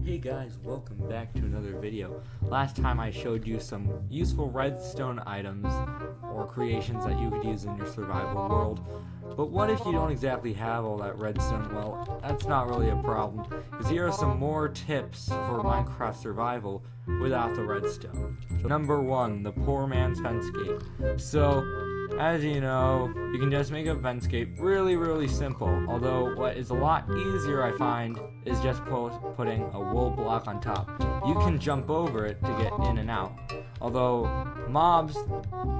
Hey guys, welcome back to another video. Last time I showed you some useful redstone items or creations that you could use in your survival world. But what if you don't exactly have all that redstone? Well, that's not really a problem, because here are some more tips for Minecraft survival without the redstone. So number 1, the poor man's fence gate. So, as you know, you can just make a fence gate really simple, although what is a lot easier I find is just putting a wool block on top. You can jump over it to get in and out. Although mobs,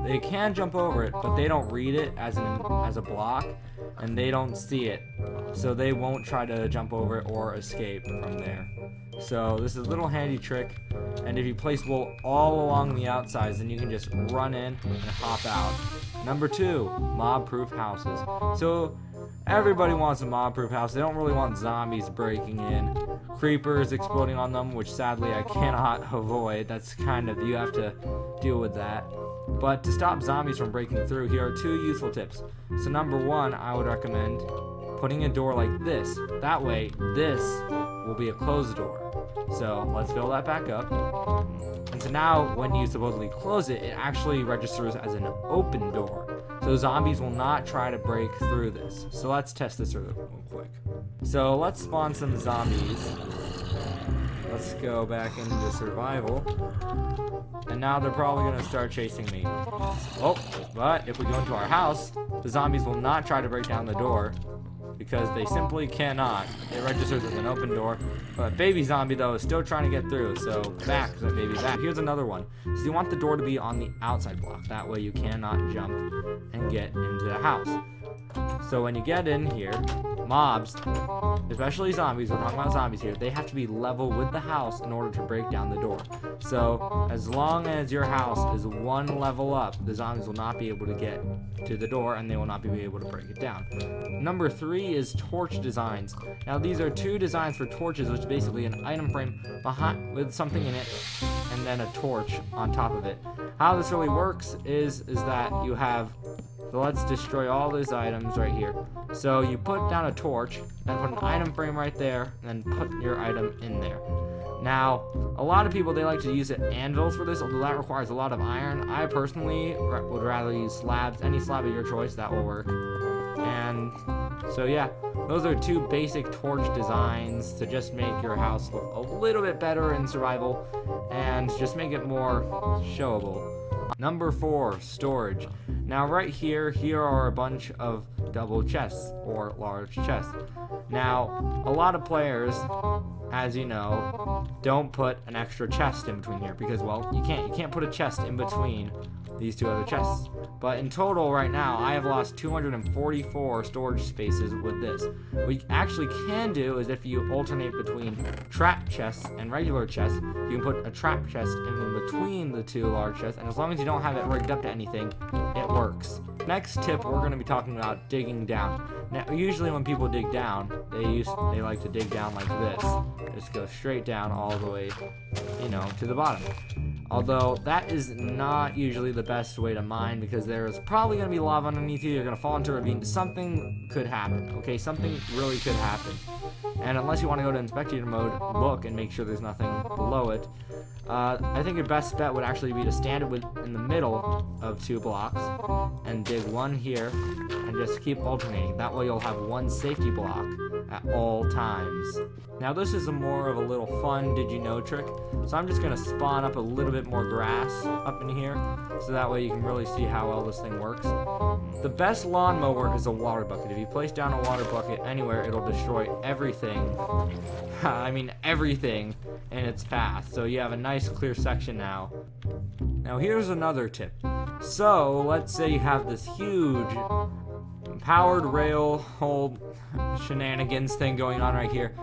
they can jump over it, but they don't read it as a block, and they don't see it, so they won't try to jump over it or escape from there. So this is a little handy trick, and if you place wool all along the outsides, then you can just run in and hop out. Number 2, mob-proof houses. So everybody wants a mob-proof house. They don't really want zombies breaking in, creepers exploding on them, which sadly I cannot avoid. That's kind of, you have to deal with that. But to stop zombies from breaking through, here are 2 useful tips. So number 1, I would recommend putting a door like this. That way, this will be a closed door. So let's fill that back up. And so now, when you supposedly close it, it actually registers as an open door. So zombies will not try to break through this. So let's test this real quick. So let's spawn some zombies. Let's go back into survival. And now they're probably going to start chasing me. Oh, but if we go into our house, the zombies will not try to break down the door, because they simply cannot. It registers as an open door. But baby zombie, though, is still trying to get through, so back, baby, back. Here's another one. So you want the door to be on the outside block. That way you cannot jump and get into the house. So when you get in here, mobs, especially zombies, we're talking about zombies here, they have to be level with the house in order to break down the door. So as long as your house is 1 level up, the zombies will not be able to get to the door, and they will not be able to break it down. Number 3 is torch designs. Now these are 2 designs for torches, which is basically an item frame behind with something in it and then a torch on top of it. How this really works is that you have, so let's destroy all these items right here. So you put down a torch, then put an item frame right there, and then put your item in there. Now, a lot of people, they like to use anvils for this, although that requires a lot of iron. I personally would rather use slabs. Any slab of your choice, that will work. And so yeah, those are 2 basic torch designs to just make your house look a little bit better in survival and just make it more showable. Number 4, storage. Now right here are a bunch of double chests or large chests. Now, a lot of players, as you know, don't put an extra chest in between here because, well, you can't put a chest in between these 2 other chests. But in total right now, I have lost 244 storage spaces with this. What you actually can do is, if you alternate between trap chests and regular chests, you can put a trap chest in between the 2 large chests, and as long as you don't have it rigged up to anything, it works. Next tip, we're going to be talking about digging down. Now, usually when people dig down, they like to dig down like this. Just go straight down all the way, to the bottom. Although that is not usually the best way to mine, because there's probably going to be lava underneath you. You're going to fall into a ravine. Something could happen, okay? Something really could happen. And unless you want to go to inspector mode, look and make sure there's nothing below it. I think your best bet would actually be to stand it in the middle of 2 blocks and dig 1 here and just keep alternating. That way you'll have 1 safety block at all times. Now this is more of a little fun did you know trick. So I'm just going to spawn up a little bit more grass up in here, so that way you can really see how well this thing works. The best lawnmower is a water bucket. If you place down a water bucket anywhere, it'll destroy everything. I mean everything in its path. So you have a nice clear section now. Now here's another tip. So let's say you have this huge powered rail hold shenanigans thing going on right here.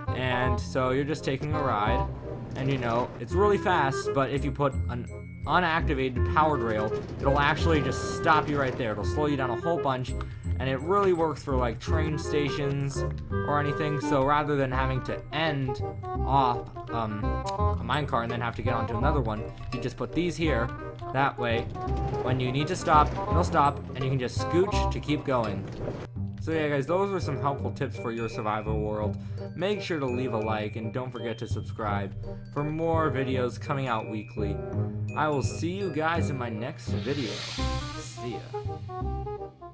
And so you're just taking a ride, and it's really fast, but if you put an unactivated powered rail, it'll actually just stop you right there. It'll slow you down a whole bunch, and it really works for like train stations or anything. So rather than having to end off a minecart and then have to get onto another one, you just put these here. That way, when you need to stop, it'll stop, and you can just scooch to keep going. So yeah guys, those were some helpful tips for your survival world. Make sure to leave a like and don't forget to subscribe for more videos coming out weekly. I will see you guys in my next video. See ya.